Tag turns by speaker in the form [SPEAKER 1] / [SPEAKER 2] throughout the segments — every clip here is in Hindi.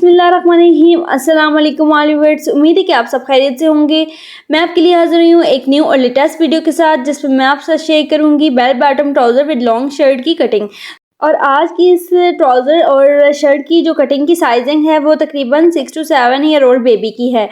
[SPEAKER 1] बिस्मिल्लाहिर्रहमानिर्रहीम। अस्सलाम वालेकुम व्यूअर्स, उम्मीद है कि आप सब खैरियत से होंगे। मैं आपके लिए हाजिर हुई हूँ एक न्यू और लेटेस्ट वीडियो के साथ, जिसमें मैं आपके साथ शेयर करूँगी bell bottom trouser with long shirt की कटिंग। और आज की इस ट्राउज़र और शर्ट की जो कटिंग की साइजिंग है वो तकरीबन 6 to 7 ईयर ओल्ड बेबी की है।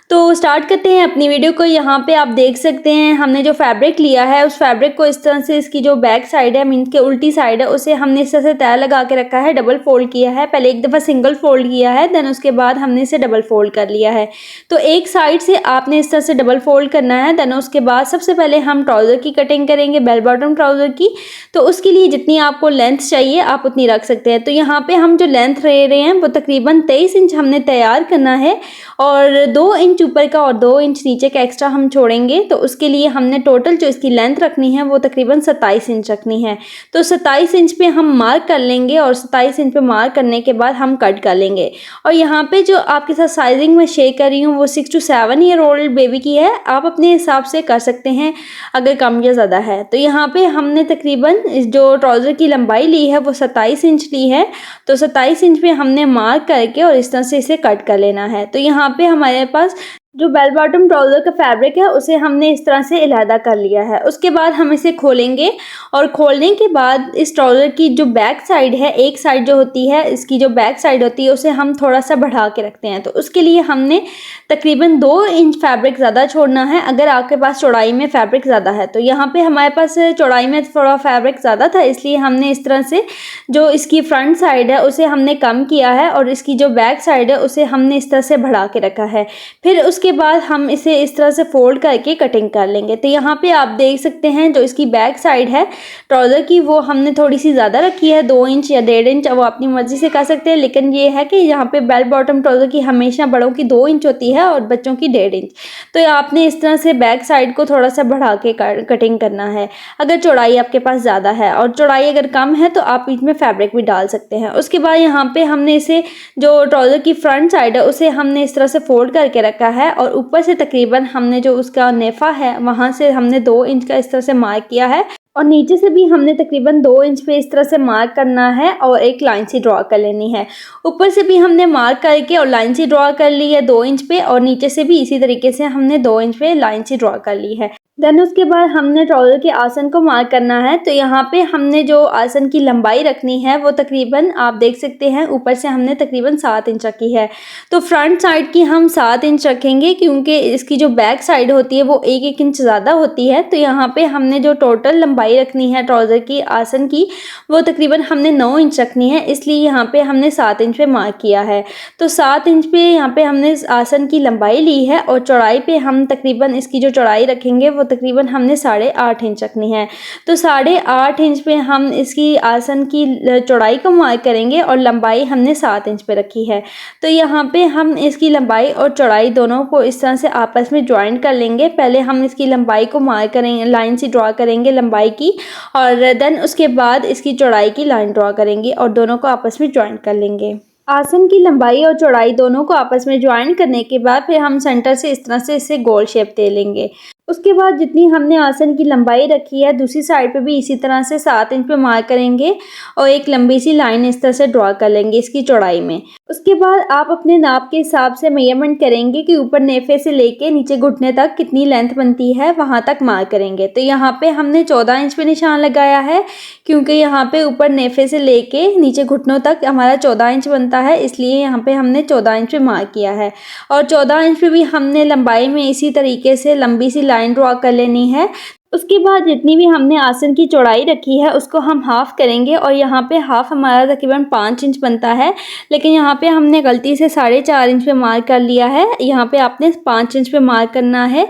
[SPEAKER 1] तो स्टार्ट करते हैं अपनी वीडियो को। यहाँ पे आप देख सकते हैं हमने जो फैब्रिक लिया है उस फैब्रिक को इस तरह से इसकी जो बैक साइड है मीन के उल्टी साइड है उसे हमने इस तरह से तय लगा के रखा है, डबल फोल्ड किया है। पहले एक दफ़ा सिंगल फोल्ड किया है, देन उसके बाद हमने इसे डबल फोल्ड कर लिया है। तो एक साइड से आपने इस तरह से डबल फोल्ड करना है। देन उसके बाद सबसे पहले हम ट्राउज़र की कटिंग करेंगे, बेल बॉटम ट्राउज़र की। तो उसके लिए जितनी आपको लेंथ चाहिए आप उतनी रख सकते हैं। तो यहाँ पे हम जो लेंथ ले रहे हैं वो तकरीबन 23 इंच हमने तैयार करना है और 2 इंच ऊपर का और 2 इंच नीचे का एक्स्ट्रा हम छोड़ेंगे। तो उसके लिए हमने टोटल जो इसकी लेंथ रखनी है वो तकरीबन 27 इंच रखनी है। तो 27 इंच पे हम मार्क कर लेंगे और 27 इंच पे मार्क करने के बाद हम कट कर लेंगे। और यहाँ पे जो आपके साथ साइजिंग में शेयर कर रही हूँ वो 6 to 7 ईयर ओल्ड बेबी की है। आप अपने हिसाब से कर सकते हैं अगर कम या ज़्यादा है। तो यहाँ पे हमने तकरीबन जो ट्राउज़र की लंबाई ली है वो 27 इंच ली है। तो 27 इंच पे हमने मार्क करके और इस तरह से इसे कट कर लेना है। तो यहाँ पे हमारे पास जो बेल बॉटम ट्राउज़र का फैब्रिक है उसे हमने इस तरह से अलहदा कर लिया है। उसके बाद हम इसे खोलेंगे और खोलने के बाद इस ट्राउज़र की जो बैक साइड है, एक साइड जो होती है इसकी जो बैक साइड होती है उसे हम थोड़ा सा बढ़ा के रखते हैं। तो उसके लिए हमने तकरीबन 2 इंच फैब्रिक ज़्यादा छोड़ना है अगर आपके पास चौड़ाई में फैब्रिक ज़्यादा है। तो यहाँ पे हमारे पास चौड़ाई में थोड़ा फैब्रिक ज़्यादा था, इसलिए हमने इस तरह से जो इसकी फ्रंट साइड है उसे हमने कम किया है और इसकी जो बैक साइड है उसे हमने इस तरह से बढ़ा के रखा है। फिर उसके बाद हम इसे इस तरह से फोल्ड करके कटिंग कर लेंगे। तो यहाँ पे आप देख सकते हैं जो इसकी बैक साइड है ट्राउज़र की वो हमने थोड़ी सी ज़्यादा रखी है, 2 इंच या 1.5 इंच, वो अपनी मर्ज़ी से कर सकते हैं। लेकिन ये है कि यहाँ पे बेल बॉटम ट्राउज़र की हमेशा बड़ों की 2 इंच होती है और बच्चों की 1.5 इंच। तो आपने इस तरह से बैक साइड को थोड़ा सा बढ़ा के कटिंग करना है अगर चौड़ाई आपके पास ज़्यादा है, और चौड़ाई अगर कम है तो आप बीच में फैब्रिक भी डाल सकते हैं। उसके बाद यहाँ पे हमने इसे जो ट्राउज़र की फ्रंट साइड है उसे हमने इस तरह से फोल्ड करके रखा है और ऊपर से तकरीबन हमने जो उसका नेफा है वहाँ से हमने 2 इंच का इस तरह से मार्क किया है और नीचे से भी हमने तकरीबन 2 इंच पे इस तरह से मार्क करना है और एक लाइन सी ड्रॉ कर लेनी है। ऊपर से भी हमने मार्क करके और लाइन सी ड्रॉ कर ली है 2 इंच पे, और नीचे से भी इसी तरीके से हमने 2 इंच पे लाइन सी ड्रॉ कर ली है। देन उसके बाद हमने ट्राउज़र के आसन को मार्क करना है। तो यहाँ पे हमने जो आसन की लंबाई रखनी है वो तकरीबन आप देख सकते हैं ऊपर से हमने तकरीबन 7 इंच रखी है। तो फ्रंट साइड की हम 7 इंच रखेंगे क्योंकि इसकी जो बैक साइड होती है वो 1-1 इंच ज़्यादा होती है। तो यहाँ पे हमने जो टोटल लंबाई रखनी है ट्राउज़र की आसन की वो तकरीबन हमने 9 इंच रखनी है, इसलिए यहाँ पे हमने 7 इंच पे मार्क किया है। तो 7 इंच पे यहाँ पे हमने आसन की लंबाई ली है और चौड़ाई पे हम तकरीबन इसकी जो चौड़ाई रखेंगे वो तकरीबन हमने 8.5 इंच रखनी है। तो 8.5 इंच पे हम इसकी आसन की चौड़ाई को मार्क करेंगे और लंबाई हमने 7 इंच पे रखी है। तो यहाँ पे हम इसकी लंबाई और चौड़ाई दोनों को इस तरह से आपस में ज्वाइंट कर लेंगे। पहले हम इसकी लंबाई को मार्क करेंगे, लाइन से ड्रॉ करेंगे लंबाई की, और देन उसके बाद इसकी चौड़ाई की लाइन ड्रॉ करेंगे और दोनों को आपस में ज्वाइंट कर लेंगे। आसन की लंबाई और चौड़ाई दोनों को आपस में ज्वाइन करने के बाद फिर हम सेंटर से इस तरह से इसे गोल शेप दे लेंगे। उसके बाद जितनी हमने आसन की लंबाई रखी है दूसरी साइड पे भी इसी तरह से 7 इंच पे मार्क करेंगे और एक लंबी सी लाइन इस तरह से ड्रॉ कर लेंगे इसकी चौड़ाई में। उसके बाद आप अपने नाप के हिसाब से मेजरमेंट करेंगे कि ऊपर नेफे से लेके नीचे घुटने तक कितनी लेंथ बनती है, वहाँ तक मार्क करेंगे। तो यहाँ पे हमने 14 इंच पे निशान लगाया है क्योंकि यहाँ पे ऊपर नेफे से लेके नीचे घुटनों तक हमारा 14 इंच बनता है, इसलिए यहाँ पे हमने 14 इंच पे मार्क किया है। और 14 इंच पे भी हमने लंबाई में इसी तरीके से लंबी सी लाइन ड्रॉ कर लेनी है। उसके बाद जितनी भी हमने आसन की चौड़ाई रखी है उसको हम हाफ़ करेंगे और यहाँ पे हाफ़ हमारा तकरीबन 5 इंच बनता है, लेकिन यहाँ पे हमने गलती से 4.5 इंच पे मार्क कर लिया है। यहाँ पे आपने 5 इंच पे मार्क करना है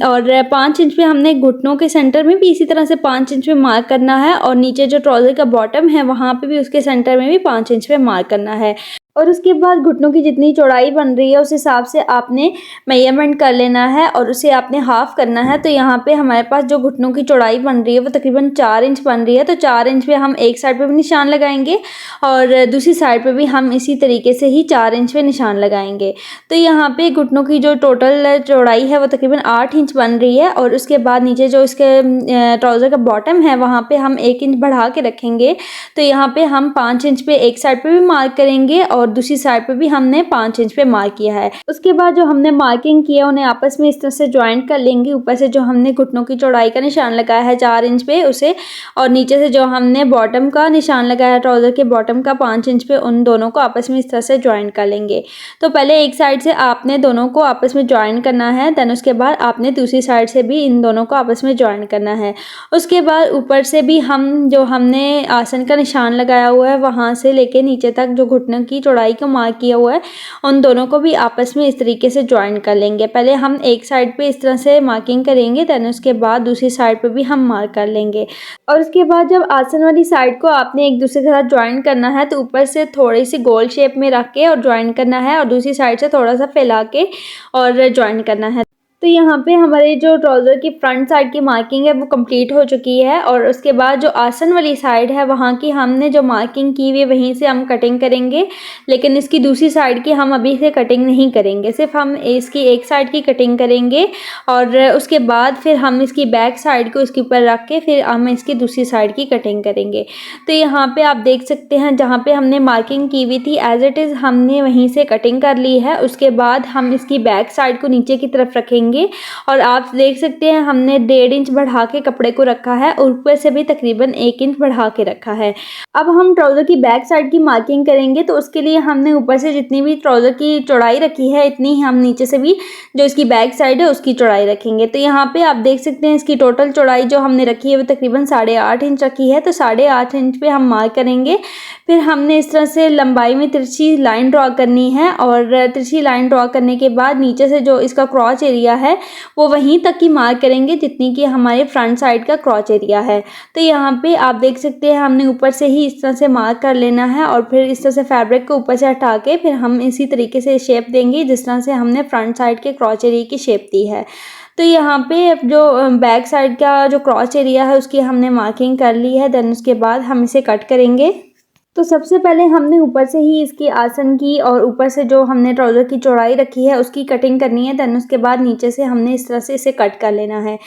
[SPEAKER 1] और 5 इंच पे हमने घुटनों के सेंटर में भी इसी तरह से 5 इंच पे मार्क करना है और नीचे जो ट्राउज़र का बॉटम है वहाँ पे भी उसके सेंटर में भी 5 इंच पे मार्क करना है। और उसके बाद घुटनों की जितनी चौड़ाई बन रही है उस हिसाब से आपने मेजरमेंट कर लेना है और उसे आपने हाफ़ करना है। तो यहाँ पे हमारे पास जो घुटनों की चौड़ाई बन रही है वो तकरीबन 4 इंच बन रही है। तो 4 इंच पे हम एक साइड पे भी निशान लगाएंगे और दूसरी साइड पे भी हम इसी तरीके से ही 4 इंच पे निशान लगाएंगे। तो यहाँ पे घुटनों की जो टोटल चौड़ाई है वो तकरीबन 8 इंच बन रही है और उसके बाद नीचे जो इसके ट्राउज़र का बॉटम है वहाँ पे हम 1 इंच बढ़ा के रखेंगे। तो यहाँ पे हम 5 इंच पे एक साइड पे भी मार्क करेंगे और और दूसरी साइड पे भी हमने 5 इंच पे मार्क किया है। उसके बाद जो हमने मार्किंग किया उन्हें आपस में इस तरह से ज्वाइंट कर लेंगे। ऊपर से जो हमने घुटनों की चौड़ाई का निशान लगाया है 4 इंच पे उसे, और नीचे से जो हमने बॉटम का निशान लगाया है ट्राउज़र के बॉटम का 5 इंच पे, उन दोनों को आपस में इस तरह से ज्वाइंट कर लेंगे। तो पहले एक साइड से आपने दोनों को आपस में ज्वाइंट करना है, देन उसके बाद आपने दूसरी साइड से भी इन दोनों को आपस में ज्वाइंट करना है। उसके बाद ऊपर से भी हम जो हमने आसन का निशान लगाया हुआ है वहाँ से लेके नीचे तक जो घुटनों की चौड़ाई का मार्क किया हुआ है उन दोनों को भी आपस में इस तरीके से ज्वाइंट कर लेंगे। पहले हम एक साइड पे इस तरह से मार्किंग करेंगे, देन उसके बाद दूसरी साइड पे भी हम मार्क कर लेंगे। और उसके बाद जब आसन वाली साइड को आपने एक दूसरे के साथ ज्वाइंट करना है तो ऊपर से थोड़ी सी गोल शेप में रख के और ज्वाइंट करना है, और दूसरी साइड से थोड़ा सा फैला के और ज्वाइंट करना है। तो यहाँ पे हमारे जो ट्राउज़र की फ्रंट साइड की मार्किंग है वो कंप्लीट हो चुकी है, और उसके बाद जो आसन वाली साइड है वहाँ की हमने जो मार्किंग की हुई है वहीं से हम कटिंग करेंगे, लेकिन इसकी दूसरी साइड की हम अभी से कटिंग नहीं करेंगे, सिर्फ हम इसकी एक साइड की कटिंग करेंगे। और उसके बाद फिर हम इसकी बैक साइड को इसके ऊपर रख के फिर हम इसकी दूसरी साइड की कटिंग करेंगे। तो यहाँ पे आप देख सकते हैं जहाँ पे हमने मार्किंग की हुई थी एज इट इज़ हमने वहीं से कटिंग कर ली है। उसके बाद हम इसकी बैक साइड को नीचे की तरफ रखेंगे, और आप देख सकते हैं हमने 1.5 इंच बढ़ा के कपड़े को रखा है और ऊपर से भी तकरीबन 1 इंच बढ़ा के रखा है। अब हम ट्राउज़र की बैक साइड की मार्किंग करेंगे, तो उसके लिए हमने ऊपर से जितनी भी ट्राउज़र की चौड़ाई रखी है इतनी ही हम नीचे से भी जो इसकी बैक साइड है उसकी चौड़ाई रखेंगे। तो यहाँ पे आप देख सकते हैं इसकी टोटल चौड़ाई जो हमने रखी है वो तकरीबन 8.5 इंच रखी है। तो 8.5 इंच पे हम मार्क करेंगे। फिर हमने इस तरह से लंबाई में तिरछी लाइन ड्रॉ करनी है, और तिरछी लाइन ड्रॉ करने के बाद नीचे से जो इसका क्रॉच एरिया है वो वहीं तक की मार्क करेंगे जितनी कि हमारे फ्रंट साइड का क्रॉच एरिया है। तो यहाँ पे आप देख सकते हैं हमने ऊपर से ही इस तरह से मार्क कर लेना है, और फिर इस तरह से फैब्रिक को ऊपर से हटा के फिर हम इसी तरीके से शेप देंगे जिस तरह से हमने फ्रंट साइड के क्रॉच एरिया की शेप दी है। तो यहाँ पे जो बैक साइड का जो क्रॉच एरिया है उसकी हमने मार्किंग कर ली है, देन उसके बाद हम इसे कट करेंगे। तो सबसे पहले हमने ऊपर से ही इसकी आसन की और ऊपर से जो हमने ट्राउज़र की चौड़ाई रखी है उसकी कटिंग करनी है, देन उसके बाद नीचे से हमने इस तरह से इसे कट कर लेना है।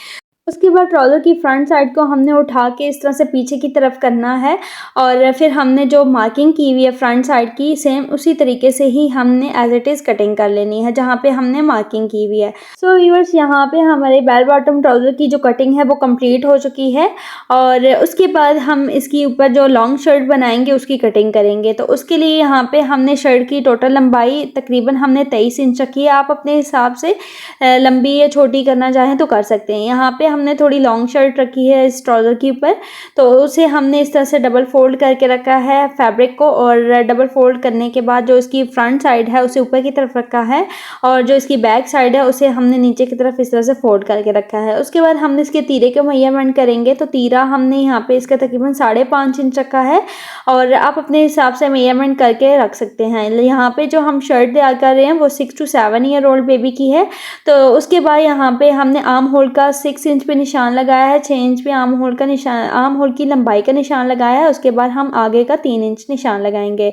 [SPEAKER 1] उसके बाद ट्राउज़र की फ्रंट साइड को हमने उठा के इस तरह से पीछे की तरफ करना है, और फिर हमने जो मार्किंग की हुई है फ्रंट साइड की सेम उसी तरीके से ही हमने एज इट इज़ कटिंग कर लेनी है जहाँ पे हमने मार्किंग की हुई है। सो व्यूअर्स, यहाँ पे हमारे बेल बॉटम ट्राउज़र की जो कटिंग है वो कंप्लीट हो चुकी है, और उसके बाद हम इसकी ऊपर जो लॉन्ग शर्ट बनाएंगे उसकी कटिंग करेंगे। तो उसके लिए यहाँ पे हमने शर्ट की टोटल लंबाई तकरीबन हमने 23 इंच रखी है। आप अपने हिसाब से लंबी या छोटी करना चाहें तो कर सकते हैं। यहाँ पे हमने थोड़ी लॉन्ग शर्ट रखी है इस ट्राउज़र के ऊपर, तो उसे हमने इस तरह से डबल फोल्ड करके रखा है फैब्रिक को, और डबल फोल्ड करने के बाद जो इसकी फ्रंट साइड है उसे ऊपर की तरफ रखा है, और जो इसकी बैक साइड है उसे हमने नीचे की तरफ इस तरह से फोल्ड करके रखा है। उसके बाद हमने इसके तीरे के मेजरमेंट करेंगे। तो तीरा हमने यहाँ पे इसका तकरीबन 5.5 इंच रखा है, और आप अपने हिसाब से मेजरमेंट करके रख सकते हैं। यहाँ पे जो हम शर्ट तैयार कर रहे हैं वो 6 to 7 ईयर ओल्ड बेबी की है। तो उसके बाद यहाँ पे हमने आर्म होल का 6 इंच पे निशान लगाया है, 6 इंच पे आर्म होल का निशान, आर्म होल की लंबाई का निशान लगाया है। उसके बाद हम आगे का 3 इंच निशान लगाएंगे,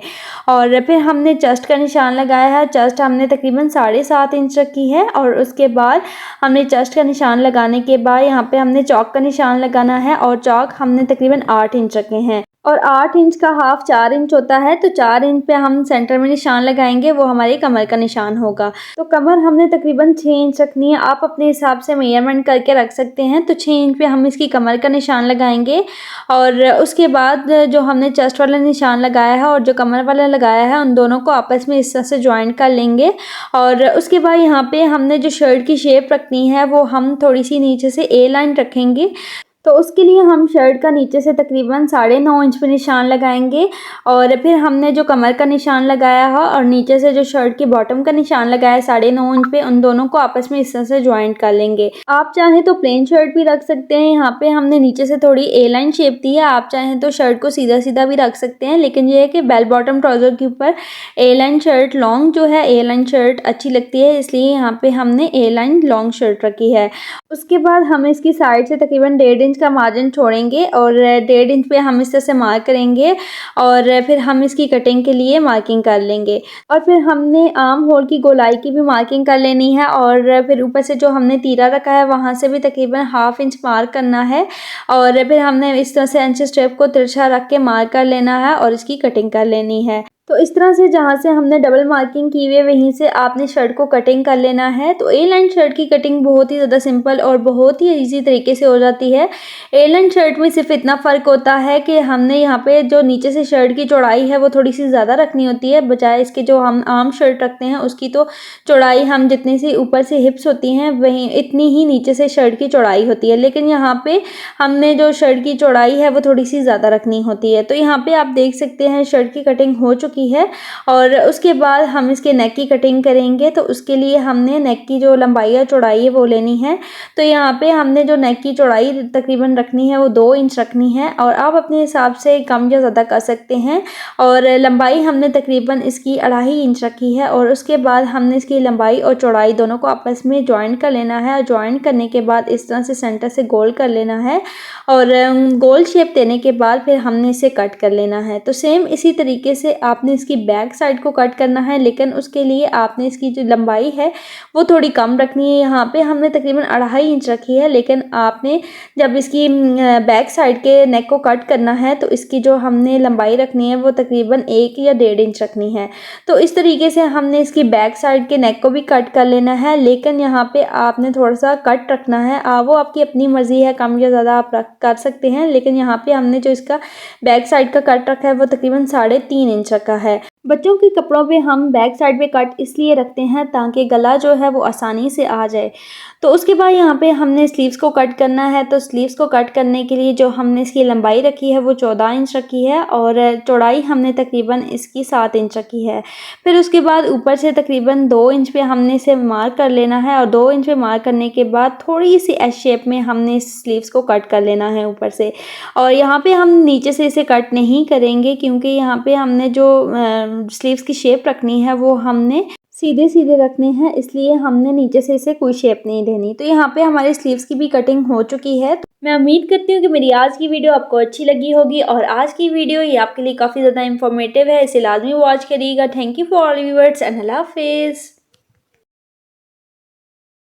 [SPEAKER 1] और फिर हमने चेस्ट का निशान लगाया है। चेस्ट हमने तकरीबन 7.5 इंच रखी है, और उसके बाद हमने चेस्ट का निशान लगाने के बाद यहाँ पे हमने चौक का निशान लगाना है, और चौक हमने तकरीबन 8 इंच रखे हैं, और 8 इंच का हाफ 4 इंच होता है। तो 4 इंच पे हम सेंटर में निशान लगाएंगे, वो हमारी कमर का निशान होगा। तो कमर हमने तकरीबन 6 इंच रखनी है। आप अपने हिसाब से मेजरमेंट करके रख सकते हैं। तो 6 इंच पे हम इसकी कमर का निशान लगाएंगे, और उसके बाद जो हमने चेस्ट वाला निशान लगाया है और जो कमर वाला लगाया है उन दोनों को आपस में इस तरह से ज्वाइंट कर लेंगे। और उसके बाद यहाँ पे हमने जो शर्ट की शेप रखनी है वो हम थोड़ी सी नीचे से ए लाइन रखेंगे। तो उसके लिए हम शर्ट का नीचे से तकरीबन 9.5 इंच पे निशान लगाएंगे, और फिर हमने जो कमर का निशान लगाया है और नीचे से जो शर्ट के बॉटम का निशान लगाया है 9.5 इंच पे, उन दोनों को आपस में इस तरह से ज्वाइंट कर लेंगे। आप चाहें तो प्लेन शर्ट भी रख सकते हैं। यहाँ पे हमने नीचे से थोड़ी ए लाइन शेप दी है। आप चाहें तो शर्ट को सीधा सीधा भी रख सकते हैं, लेकिन ये है कि बेल बॉटम ट्राउज़र के ऊपर ए लाइन शर्ट लॉन्ग जो है ए लाइन शर्ट अच्छी लगती है, इसलिए यहाँ पे हमने ए लाइन लॉन्ग शर्ट रखी है। उसके बाद हम इसकी साइड से तकरीबन 1.5 इंच का मार्जिन छोड़ेंगे, और 1.5 इंच पे हम इस तरह से मार्क करेंगे, और फिर हम इसकी कटिंग के लिए मार्किंग कर लेंगे। और फिर हमने आर्म होल की गोलाई की भी मार्किंग कर लेनी है, और फिर ऊपर से जो हमने तीरा रखा है वहाँ से भी तकरीबन 1/2 इंच मार्क करना है, और फिर हमने इस तरह से इंच स्टेप को तिरछा रख के मार्क कर लेना है और इसकी कटिंग कर लेनी है। तो इस तरह से जहाँ से हमने डबल मार्किंग की हुई है वहीं से आपने शर्ट को कटिंग कर लेना है। तो ए लाइन शर्ट की कटिंग बहुत ही ज़्यादा सिंपल और बहुत ही इजी तरीके से हो जाती है। ए लाइन शर्ट में सिर्फ इतना फ़र्क होता है कि हमने यहाँ पे जो नीचे से शर्ट की चौड़ाई है वो थोड़ी सी ज़्यादा रखनी होती है, बजाय इसके जो हम आम शर्ट रखते हैं उसकी तो चौड़ाई हम जितनी सी ऊपर से हिप्स होती हैं वहीं इतनी ही नीचे से शर्ट की चौड़ाई होती है, लेकिन यहाँ पे हमने जो शर्ट की चौड़ाई है वो थोड़ी सी ज़्यादा रखनी होती है। तो यहाँ पे आप देख सकते हैं शर्ट की कटिंग हो चुकी है और उसके बाद हम इसके नेक की कटिंग करेंगे। तो उसके लिए हमने नेक की जो लंबाई या चौड़ाई है वो लेनी है। तो यहाँ पे हमने जो नेक की चौड़ाई तकरीबन रखनी है वो 2 इंच रखनी है और आप अपने हिसाब से कम या ज़्यादा कर सकते हैं। और लंबाई हमने तकरीबन इसकी 2.5 इंच रखी है और उसके बाद हमने इसकी लंबाई और चौड़ाई दोनों को आपस में जॉइंट कर लेना है और जॉइंट करने के बाद इस तरह से सेंटर से गोल कर लेना है और गोल शेप देने के बाद फिर हमने इसे कट कर लेना है। तो सेम इसी तरीके से आपने इसकी बैक साइड को कट करना है, लेकिन उसके लिए आपने इसकी जो लंबाई है वो थोड़ी कम रखनी है। यहाँ पे हमने तकरीबन 2.5 इंच रखी है, लेकिन आपने जब इसकी बैक साइड के नेक को कट करना है तो इसकी जो हमने लंबाई रखनी है वो तकरीबन 1 या 1.5 इंच रखनी है। तो इस तरीके से हमने इसकी बैक साइड के नेक को भी कट कर लेना है, लेकिन यहाँ पे आपने थोड़ा सा कट रखना है। वो आपकी अपनी मर्जी है, कम या ज़्यादा आप कर सकते हैं, लेकिन यहाँ पे हमने जो इसका बैक साइड का कट रखा है वो तकरीबन 3.5 इंच रखा है। बच्चों के कपड़ों पे हम बैक साइड पे कट इसलिए रखते हैं ताकि गला जो है वो आसानी से आ जाए। तो उसके बाद यहाँ पे हमने स्लीव्स को कट करना है। तो स्लीव्स को कट करने के लिए जो हमने इसकी लंबाई रखी है वो 14 इंच रखी है और चौड़ाई हमने तकरीबन इसकी 7 इंच रखी है। फिर उसके बाद ऊपर से तकरीबन 2 इंच पे हमने इसे मार्क कर लेना है और 2 इंच पे मार्क करने के बाद थोड़ी सी एस शेप में हमने इस स्लीव्स को कट कर लेना है ऊपर से। और यहाँ पे हम नीचे से इसे कट नहीं करेंगे क्योंकि यहाँ पे हमने जो स्लीव्स की शेप रखनी है वो हमने सीधे सीधे रखने हैं, इसलिए हमने नीचे से इसे कोई शेप नहीं देनी। तो यहाँ पे हमारी स्लीव्स की भी कटिंग हो चुकी है। मैं उम्मीद करती हूँ कि मेरी आज की वीडियो आपको अच्छी लगी होगी और आज की वीडियो ये आपके लिए काफ़ी ज़्यादा इंफॉर्मेटिव है, इसे लाजमी वॉच करिएगा। Thank you for all viewers and अल्लाह हाफिज़।